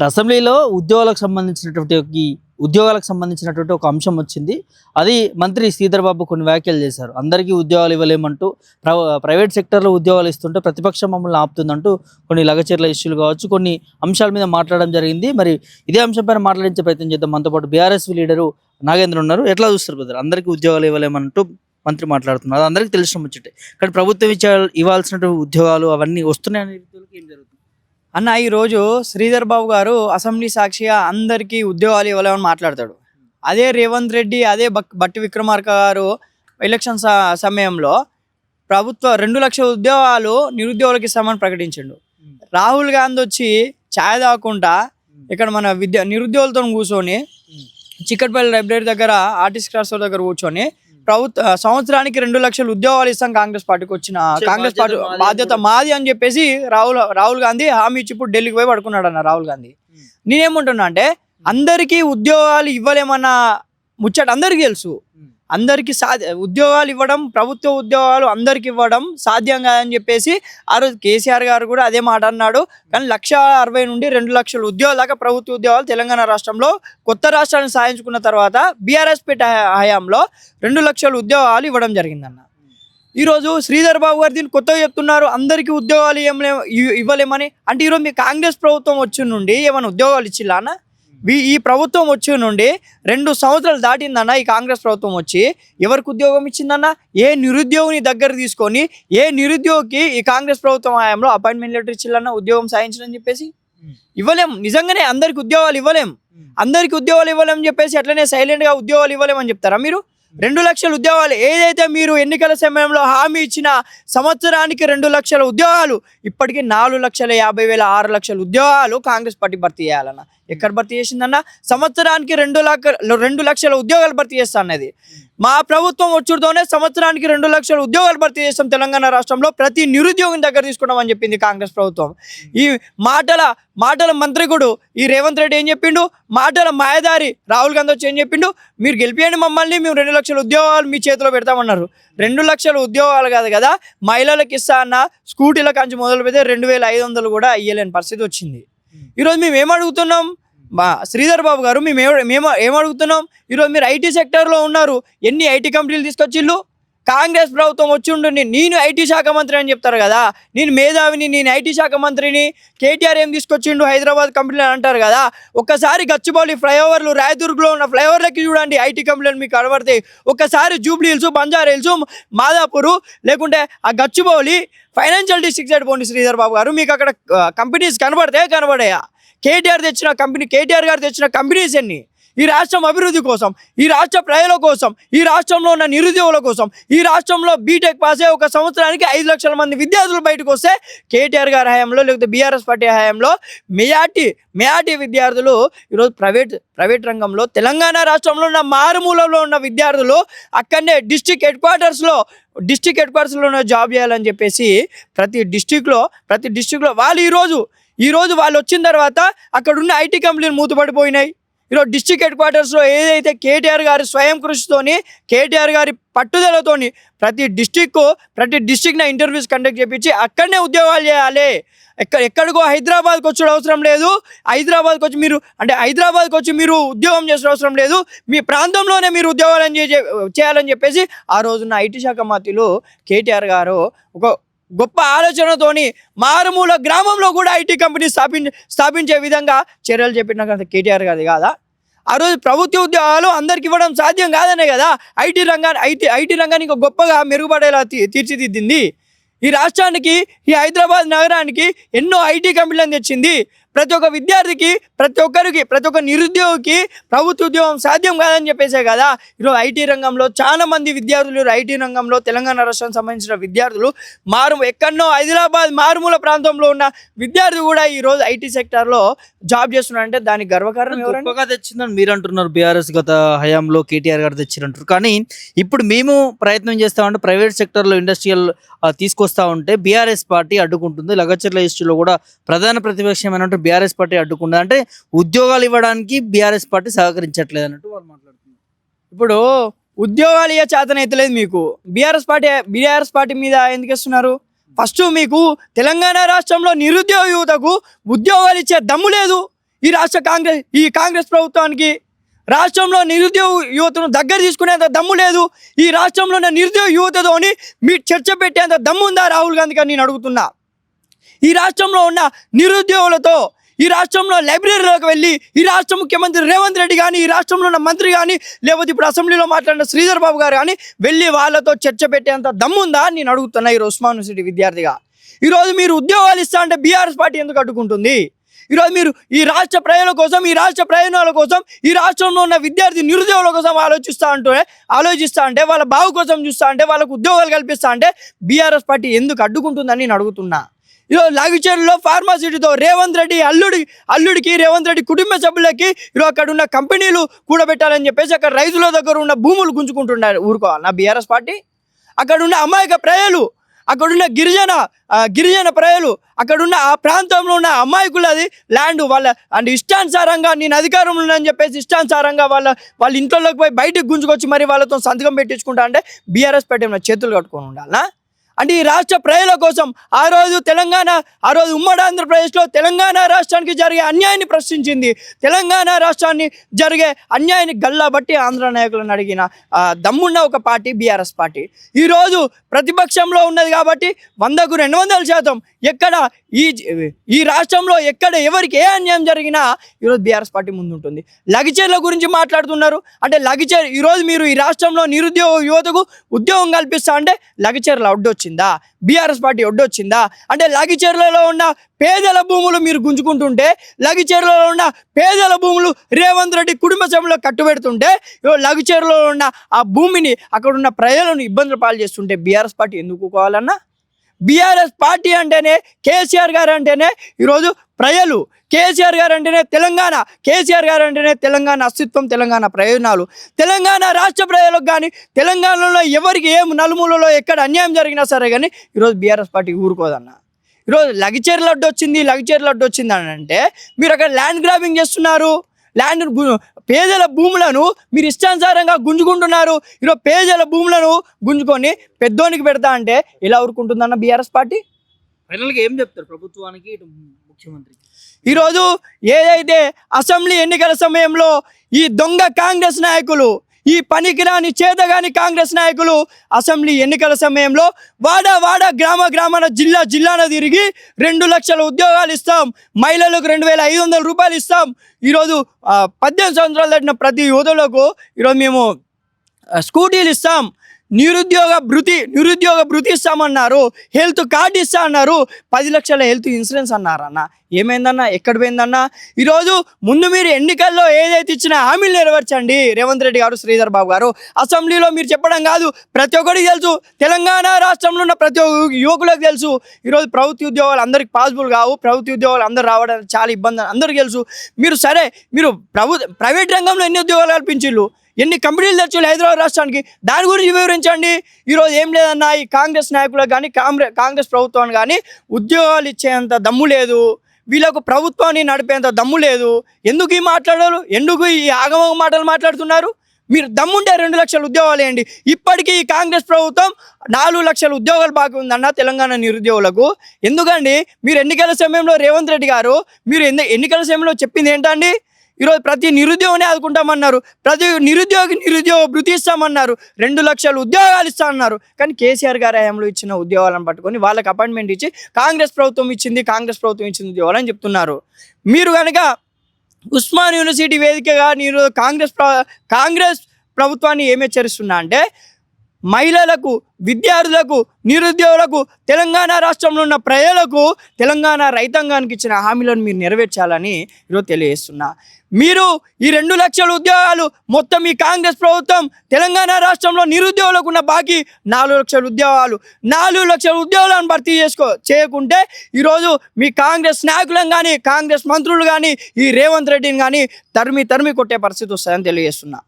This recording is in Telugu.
అసెంబ్లీలో ఉద్యోగాలకు సంబంధించినటువంటి ఒక అంశం వచ్చింది. అది మంత్రి శ్రీధర్ బాబు కొన్ని వ్యాఖ్యలు చేశారు. అందరికీ ఉద్యోగాలు ఇవ్వలేమంటూ ప్రైవేట్ సెక్టర్లో ఉద్యోగాలు ఇస్తుంటే ప్రతిపక్షం మమ్మల్ని ఆపుతుందంటూ కొన్ని లగచర్ల ఇష్యూలు కావచ్చు, కొన్ని అంశాల మీద మాట్లాడడం జరిగింది. మరి ఇదే అంశంపైన మాట్లాడించే ప్రయత్నం చేద్దాం. మనతో పాటు బీఆర్ఎస్ లీడరు నాగేంద్ర ఉన్నారు. ఎట్లా చూస్తారు బ్రదర్? అందరికీ ఉద్యోగాలు ఇవ్వలేమంటూ మంత్రి మాట్లాడుతున్నారు. అది అందరికీ తెలిసిన ముచ్చటే. కానీ ప్రభుత్వం ఇవ్వాల్సినటువంటి ఉద్యోగాలు అవన్నీ వస్తున్నాయనే రీతిలో ఏం జరుగుతుంది అన్న? ఈరోజు శ్రీధర్ బాబు గారు అసెంబ్లీ సాక్షిగా అందరికీ ఉద్యోగాలు ఇవ్వలేమని మాట్లాడతాడు. అదే రేవంత్ రెడ్డి, అదే బట్టి విక్రమార్క గారు ఎలక్షన్ సమయంలో ప్రభుత్వ 2 లక్షల ఉద్యోగాలు నిరుద్యోగులకు ఇస్తామని ప్రకటించిండు. రాహుల్ గాంధీ వచ్చి ఛాయ్ తాగకుండా ఇక్కడ మన నిరుద్యోగులతో కూర్చొని చిక్కట్పల్లి లైబ్రరీ దగ్గర ఆర్టిస్ట్ క్లాస్ దగ్గర కూర్చొని సంవత్సరానికి 2 లక్షల ఉద్యోగాలు ఇస్తాం కాంగ్రెస్ పార్టీకి కాంగ్రెస్ పార్టీ బాధ్యత మాది అని చెప్పేసి రాహుల్ గాంధీ హామీ ఇచ్చి ఇప్పుడు ఢిల్లీకి పోయి పడుకున్నాడు అన్న రాహుల్ గాంధీ. నేనేమంటున్నా అంటే అందరికీ ఉద్యోగాలు ఇవ్వలేమన్న ముచ్చట అందరికీ తెలుసు. అందరికీ ఉద్యోగాలు ఇవ్వడం, ప్రభుత్వ ఉద్యోగాలు అందరికి ఇవ్వడం సాధ్యం కాదని చెప్పేసి ఆ రోజు కేసీఆర్ గారు కూడా అదే మాట అన్నాడు. కానీ 1,60,000 నుండి 2 లక్షల ఉద్యోగాల దాకా ప్రభుత్వ ఉద్యోగాలు తెలంగాణ రాష్ట్రంలో కొత్త రాష్ట్రాన్ని సాధించుకున్న తర్వాత బీఆర్ఎస్ హయాంలో 2 లక్షల ఉద్యోగాలు ఇవ్వడం జరిగిందన్న. ఈరోజు శ్రీధర్ బాబు గారు దీన్ని కొత్తగా చెప్తున్నారు, అందరికీ ఉద్యోగాలు ఇవ్వలేమని. అంటే ఈరోజు మీ కాంగ్రెస్ ప్రభుత్వం వచ్చి నుండి ఏమైనా ఉద్యోగాలు ఇచ్చిల్లా అన్న? ఈ ప్రభుత్వం వచ్చి నుండి 2 సంవత్సరాలు దాటిందన్న. ఈ కాంగ్రెస్ ప్రభుత్వం వచ్చి ఎవరికి ఉద్యోగం ఇచ్చిందన్న? ఏ నిరుద్యోగిని దగ్గర తీసుకొని ఏ నిరుద్యోగికి ఈ కాంగ్రెస్ ప్రభుత్వం హయాంలో అపాయింట్మెంట్ లెటర్ ఇచ్చిల్లన్న ఉద్యోగం సాధించని చెప్పేసి? ఇవ్వలేం. నిజంగానే అందరికి ఉద్యోగాలు ఇవ్వలేం. అందరికి ఉద్యోగాలు ఇవ్వలేం చెప్పేసి అట్లనే సైలెంట్గా ఉద్యోగాలు ఇవ్వలేమని చెప్తారా మీరు? 2 లక్షల ఉద్యోగాలు ఏదైతే మీరు ఎన్నికల సమయంలో హామీ ఇచ్చిన సంవత్సరానికి 2 లక్షల ఉద్యోగాలు, ఇప్పటికీ 4,50,000 6 లక్షల ఉద్యోగాలు కాంగ్రెస్ పార్టీ భర్తీ చేయాలన్న. ఎక్కడ భర్తీ చేసిందన్న? సంవత్సరానికి 2 లక్షల ఉద్యోగాలు భర్తీ చేస్తా అన్నది. మా ప్రభుత్వం వచ్చుడుతోనే సంవత్సరానికి 2 లక్షల ఉద్యోగాలు భర్తీ చేస్తాం తెలంగాణ రాష్ట్రంలో, ప్రతి నిరుద్యోగిని దగ్గర తీసుకున్నామని చెప్పింది కాంగ్రెస్ ప్రభుత్వం. ఈ మాటల మంత్రికుడు ఈ రేవంత్ రెడ్డి ఏం చెప్పిండు? మాటల మాయదారి రాహుల్ గాంధీ వచ్చి ఏం చెప్పిండు? మీరు గెలిపియండి మమ్మల్ని, మేము 2 లక్షల ఉద్యోగాలు మీ చేతిలో పెడతామన్నారు. 2 లక్షల ఉద్యోగాలు కాదు కదా, మహిళలకు ఇస్తా అన్న స్కూటీల కంచి మొదలు పెడితే 2,500 కూడా ఇయ్యలేని పరిస్థితి వచ్చింది. ఈరోజు మేము ఏమడుగుతున్నాం? శ్రీధర్ బాబు గారు మేము ఏమడుగుతున్నాం? ఈరోజు మీరు ఐటీ సెక్టర్లో ఉన్నారు, ఎన్ని ఐటీ కంపెనీలు తీసుకొచ్చిళ్ళు? కాంగ్రెస్ ప్రభుత్వం వచ్చి ఉండండి, నేను ఐటీ శాఖ మంత్రి అని చెప్తారు కదా, నేను మేధావిని, నేను ఐటీ శాఖ మంత్రిని. కేటీఆర్ ఏం తీసుకొచ్చిండు? హైదరాబాద్ కంపెనీలు అంటారు కదా. ఒక్కసారి గచ్చిబౌలి ఫ్లైఓవర్లు, రాయదుర్గ్లో ఉన్న ఫ్లైఓవర్లకి చూడండి, ఐటీ కంపెనీలు మీకు కనబడతాయి. ఒక్కసారి Jubilee hills, Banjara hills, Madhapur, లేకుంటే ఆ గచ్చిబౌలి ఫైనాన్షియల్ డిస్ట్రిక్ట్ సైడ్ పోండి శ్రీధర్ బాబు గారు, మీకు అక్కడ కంపెనీస్ కనబడాయా? కేటీఆర్ గారు తెచ్చిన కంపెనీస్ ఎన్ని? ఈ రాష్ట్రం అభివృద్ధి కోసం, ఈ రాష్ట్ర ప్రజల కోసం, ఈ రాష్ట్రంలో ఉన్న నిరుద్యోగుల కోసం, ఈ రాష్ట్రంలో బీటెక్ పాస్ అయ్యే ఒక సంవత్సరానికి 5 లక్షల మంది విద్యార్థులు బయటకు వస్తే కేటీఆర్ గారి హయాంలో లేకపోతే బీఆర్ఎస్ పార్టీ హయాంలో మెయాటి విద్యార్థులు ఈరోజు ప్రైవేట్ రంగంలో తెలంగాణ రాష్ట్రంలో ఉన్న మారుమూలలో ఉన్న విద్యార్థులు అక్కడనే డిస్ట్రిక్ట్ హెడ్ క్వార్టర్స్లో జాబ్ చేయాలని చెప్పేసి ప్రతి డిస్ట్రిక్ట్లో వాళ్ళు ఈరోజు వాళ్ళు వచ్చిన తర్వాత అక్కడ ఉన్న ఐటీ కంపెనీలు మూతపడిపోయినాయి. ఈరోజు డిస్ట్రిక్ట్ హెడ్ క్వార్టర్స్లో ఏదైతే కేటీఆర్ గారి స్వయం కృషితోని, కేటీఆర్ గారి పట్టుదలతోని ప్రతి డిస్ట్రిక్ట్న ఇంటర్వ్యూస్ కండక్ట్ చేయించి అక్కడనే ఉద్యోగాలు చేయాలి. ఎక్కడికో హైదరాబాద్కి వచ్చే అవసరం లేదు. హైదరాబాద్కి వచ్చి మీరు ఉద్యోగం చేసే అవసరం లేదు. మీ ప్రాంతంలోనే మీరు ఉద్యోగాలను చేయాలని చెప్పేసి ఆ రోజున్న ఐటీ శాఖ మంత్రులు కేటీఆర్ గారు ఒక గొప్ప ఆలోచనతోని మారుమూల గ్రామంలో కూడా ఐటీ కంపెనీ స్థాపించే విధంగా చర్యలు చేపట్టిన కేటీఆర్ గారి కాదా? ఆ రోజు ప్రభుత్వ ఉద్యోగాలు అందరికి ఇవ్వడం సాధ్యం కాదనే కదా ఐటీ రంగాన్ని ఇంకా గొప్పగా మెరుగుపడేలా తీర్చిదిద్దింది. ఈ రాష్ట్రానికి, ఈ హైదరాబాద్ నగరానికి ఎన్నో ఐటీ కంపెనీలను తెచ్చింది. ప్రతి ఒక్క విద్యార్థికి, ప్రతి ఒక్క నిరుద్యోగికి ప్రభుత్వ ఉద్యోగం సాధ్యం కాదని చెప్పేసే కదా ఈరోజు ఐటీ రంగంలో చాలా మంది విద్యార్థులు, ఐటీ రంగంలో తెలంగాణ రాష్ట్రానికి సంబంధించిన విద్యార్థులు ఎక్కడనో హైదరాబాద్ మారుమూల ప్రాంతంలో ఉన్న విద్యార్థి కూడా ఈరోజు ఐటీ సెక్టార్లో జాబ్ చేస్తున్నారంటే దానికి గర్వకారణం గొప్పగా తెచ్చిందని మీరు అంటున్నారు. బీఆర్ఎస్ గత హయాంలో కేటీఆర్ గారు తెచ్చినట్టు. కానీ ఇప్పుడు మేము ప్రయత్నం చేస్తామంటే ప్రైవేట్ సెక్టర్లో ఇండస్ట్రియల్ తీసుకొస్తా ఉంటే బీఆర్ఎస్ పార్టీ అడ్డుకుంటుంది. లగచర్ల ఇష్యూలో కూడా ప్రధాన ప్రతిపక్షమైనట్టు బీఆర్ఎస్ పార్టీ అడ్డుకుంటుంది. అంటే ఉద్యోగాలు ఇవ్వడానికి బీఆర్ఎస్ పార్టీ సహకరించట్లేదు అన్నట్టు వాళ్ళు మాట్లాడుతున్నారు. ఇప్పుడు ఉద్యోగాలు ఇవ్వ చేతనైతలేదు మీకు. బీఆర్ఎస్ పార్టీ మీద ఎందుకు ఇస్తున్నారు? ఫస్ట్ మీకు తెలంగాణ రాష్ట్రంలో నిరుద్యోగ యువతకు ఉద్యోగాలు ఇచ్చే దమ్ము లేదు. ఈ కాంగ్రెస్ ప్రభుత్వానికి రాష్ట్రంలో నిరుద్యోగ యువతను దగ్గర తీసుకునేంత దమ్ము లేదు. ఈ రాష్ట్రంలో ఉన్న నిరుద్యోగ యువతతోని మీరు చర్చ పెట్టేంత దమ్ము ఉందా రాహుల్ గాంధీ గారు? నేను అడుగుతున్నా. ఈ రాష్ట్రంలో ఉన్న నిరుద్యోగులతో, ఈ రాష్ట్రంలో లైబ్రరీలోకి వెళ్ళి ఈ రాష్ట్ర ముఖ్యమంత్రి రేవంత్ రెడ్డి కానీ, ఈ రాష్ట్రంలో ఉన్న మంత్రి కానీ, లేకపోతే ఇప్పుడు అసెంబ్లీలో మాట్లాడిన శ్రీధర్ బాబు గారు కానీ వెళ్ళి వాళ్ళతో చర్చ పెట్టేంత దమ్ము ఉందా నేను అడుగుతున్నా. ఈరోజు ఉస్మాన్ యూనివర్సిటీ విద్యార్థిగా ఈరోజు మీరు ఉద్యోగాలు ఇస్తా అంటే బీఆర్ఎస్ పార్టీ ఎందుకు అడ్డుకుంటుంది? ఈరోజు మీరు ఈ రాష్ట్ర ప్రజల కోసం, ఈ రాష్ట్ర ప్రయోజనాల కోసం, ఈ రాష్ట్రంలో ఉన్న విద్యార్థి నిరుద్యోగుల కోసం ఆలోచిస్తా అంటే వాళ్ళ బావు కోసం చూస్తా అంటే వాళ్ళకు ఉద్యోగాలు కల్పిస్తా అంటే బీఆర్ఎస్ పార్టీ ఎందుకు అడ్డుకుంటుందని నేను అడుగుతున్నా. ఈరోజు లగిచేరులో ఫార్మాసిటీతో రేవంత్ రెడ్డి అల్లుడికి రేవంత్ రెడ్డి కుటుంబ సభ్యులకి ఈరోజు అక్కడ ఉన్న కంపెనీలు కూడబెట్టాలని చెప్పేసి అక్కడ రైతుల దగ్గర ఉన్న భూములు గుంజుకుంటున్నారు. ఊరుకోవాలి నా బీఆర్ఎస్ పార్టీ? అక్కడ ఉన్న అమాయక ప్రజలు, అక్కడున్న గిరిజన ప్రజలు, అక్కడున్న ఆ ప్రాంతంలో ఉన్న అమాయకులది ల్యాండ్ వాళ్ళ అంటే ఇష్టానుసారంగా నేను అధికారంలో ఉన్నానని చెప్పేసి ఇష్టానుసారంగా వాళ్ళ ఇంట్లోకి పోయి బయటకు గుంజుకొచ్చి మరి వాళ్ళతో సంతకం పెట్టించుకుంటా అంటే బీఆర్ఎస్ పార్టీ చేతులు కట్టుకొని ఉండాలా? అంటే ఈ రాష్ట్ర ప్రజల కోసం ఆ రోజు ఉమ్మడి ఆంధ్రప్రదేశ్లో తెలంగాణ రాష్ట్రానికి జరిగే అన్యాయాన్ని ప్రశ్నించింది. తెలంగాణ రాష్ట్రాన్ని జరిగే అన్యాయాన్ని గల్లాబట్టి ఆంధ్ర నాయకులను అడిగిన దమ్మున్న ఒక పార్టీ బీఆర్ఎస్ పార్టీ. ఈరోజు ప్రతిపక్షంలో ఉన్నది కాబట్టి 100కు 200% ఎక్కడ ఈ రాష్ట్రంలో ఎక్కడ ఎవరికి ఏ అన్యాయం జరిగినా ఈరోజు బీఆర్ఎస్ పార్టీ ముందుంటుంది. లగిచేర్ల గురించి మాట్లాడుతున్నారు. అంటే ఈరోజు మీరు ఈ రాష్ట్రంలో నిరుద్యోగ యువతకు ఉద్యోగం కల్పిస్తా అంటే లగిచేర్ల అడ్డొచ్చిందా? BRS party అడ్డొచ్చిందా? అంటే లగిచేర్లలో ఉన్న పేదల భూములు మీరు గుంజుకుంటుంటే, లగిచేర్లలో ఉన్న పేదల భూములు రేవంత్ రెడ్డి కుటుంబ సభ్యులు కట్టుబెడుతుంటే, లగిచేర్లలో ఉన్న ఆ భూమిని అక్కడ ఉన్న ప్రజలను ఇబ్బందులు పాలు చేస్తుంటే బీఆర్ఎస్ పార్టీ ఎందుకు కావాలన్నా? బీఆర్ఎస్ పార్టీ అంటేనే కేసీఆర్ గారు అంటేనే ఈరోజు ప్రజలు, కేసీఆర్ గారు అంటేనే తెలంగాణ, కేసీఆర్ గారు అంటేనే తెలంగాణ అస్తిత్వం, తెలంగాణ ప్రయోజనాలు. తెలంగాణ రాష్ట్ర ప్రజలకు కానీ, తెలంగాణలో ఎవరికి ఏ నలుమూలలో ఎక్కడ అన్యాయం జరిగినా సరే కానీ ఈరోజు బీఆర్ఎస్ పార్టీ ఊరుకోదన్న. ఈరోజు లగిచేర్ల అడ్డు వచ్చింది అని అంటే మీరు అక్కడ ల్యాండ్ గ్రాబింగ్ చేస్తున్నారు. పేదల భూములను మీరు ఇష్టానుసారంగా గుంజుకుంటున్నారు. ఈరోజు పేదల భూములను గుంజుకొని పెద్దోనికి పెడతా అంటే ఎలా ఊరుకుంటుందన్న బీఆర్ఎస్ పార్టీ? ఫైనల్గా ఏం చెప్తారు ప్రభుత్వానికి, ఇటు ముఖ్యమంత్రి? ఈరోజు ఏదైతే అసెంబ్లీ ఎన్నికల సమయంలో ఈ దొంగ కాంగ్రెస్ నాయకులు, ఈ పనికిరాని చేతగాని కాంగ్రెస్ నాయకులు అసెంబ్లీ ఎన్నికల సమయంలో వాడ గ్రామాన జిల్లాన తిరిగి 2 లక్షల ఉద్యోగాలు ఇస్తాం, మహిళలకు 2500 రూపాయలు ఇస్తాం, ఈరోజు 18 సంవత్సరాలు దాటిన ప్రతి యువతులకు ఈరోజు మేము స్కూటీలు ఇస్తాం, నిరుద్యోగ భృతి ఇస్తామన్నారు, హెల్త్ కార్డు ఇస్తా అన్నారు, 10 లక్షల హెల్త్ ఇన్సూరెన్స్ అన్నారన్న. ఏమైందన్నా? ఎక్కడ పోయిందన్నా? ఈరోజు ముందు మీరు ఎన్నికల్లో ఏదైతే ఇచ్చిన హామీలు నెరవేర్చండి రేవంత్ రెడ్డి గారు, శ్రీధర్ బాబు గారు. అసెంబ్లీలో మీరు చెప్పడం కాదు, ప్రతి ఒక్కరికి తెలుసు, తెలంగాణ రాష్ట్రంలో ఉన్న ప్రతి యువకులకు తెలుసు ఈరోజు ప్రభుత్వ ఉద్యోగాలు అందరికి పాసిబుల్ కావు, ప్రభుత్వ ఉద్యోగాలు అందరు రావడానికి చాలా ఇబ్బంది అందరికీ తెలుసు. మీరు ప్రైవేట్ రంగంలో ఎన్ని ఉద్యోగాలు కల్పించిళ్ళు, ఎన్ని కంపెనీలు తెచ్చారు హైదరాబాద్ రాష్ట్రానికి, దాని గురించి వివరించండి. ఈరోజు ఏం లేదన్నా, ఈ కాంగ్రెస్ నాయకులకు కానీ కాంగ్రెస్ ప్రభుత్వానికి కానీ ఉద్యోగాలు ఇచ్చేంత దమ్ము లేదు, వీళ్ళకు ప్రభుత్వాన్ని నడిపేంత దమ్ము లేదు. ఎందుకు ఈ మాట్లాడారు? ఎందుకు ఈ ఆగమగ మాటలు మాట్లాడుతున్నారు? మీరు దమ్ముంటే 2 లక్షల ఉద్యోగాలు వేయండి. ఇప్పటికీ ఈ కాంగ్రెస్ ప్రభుత్వం 4 లక్షల ఉద్యోగాలు బాకీ ఉందన్న తెలంగాణ నిరుద్యోగులకు. ఎందుకండి మీరు ఎన్నికల సమయంలో రేవంత్ రెడ్డి గారు మీరు ఎన్నికల సమయంలో చెప్పింది ఏంటండి? ఈరోజు ప్రతి నిరుద్యోగిని ఆదుకుంటామన్నారు, ప్రతి నిరుద్యోగ భృతి ఇస్తామన్నారు, 2 లక్షల ఉద్యోగాలు ఇస్తామన్నారు. కానీ కేసీఆర్ గారి హయాంలో ఇచ్చిన ఉద్యోగాలను పట్టుకొని వాళ్ళకి అపాయింట్మెంట్ ఇచ్చి కాంగ్రెస్ ప్రభుత్వం ఇచ్చింది ఉద్యోగాలని చెప్తున్నారు. మీరు కనుక ఉస్మాన్ యూనివర్సిటీ వేదికగా నేను కాంగ్రెస్ ప్రభుత్వాన్ని ఏమి హెచ్చరిస్తున్నా అంటే, మహిళలకు, విద్యార్థులకు, నిరుద్యోగులకు, తెలంగాణ రాష్ట్రంలో ఉన్న ప్రజలకు, తెలంగాణ రైతాంగానికి ఇచ్చిన హామీలను మీరు నెరవేర్చాలని ఈరోజు తెలియజేస్తున్నా. మీరు ఈ 2 లక్షల ఉద్యోగాలు మొత్తం ఈ కాంగ్రెస్ ప్రభుత్వం తెలంగాణ రాష్ట్రంలో నిరుద్యోగులకు ఉన్న బాకీ 4 లక్షల ఉద్యోగాలను భర్తీ చేయకుంటే ఈరోజు మీ కాంగ్రెస్ నాయకులను కానీ, కాంగ్రెస్ మంత్రులు కానీ, ఈ రేవంత్ రెడ్డిని కానీ తరిమి కొట్టే పరిస్థితి వస్తుందని తెలియజేస్తున్నా.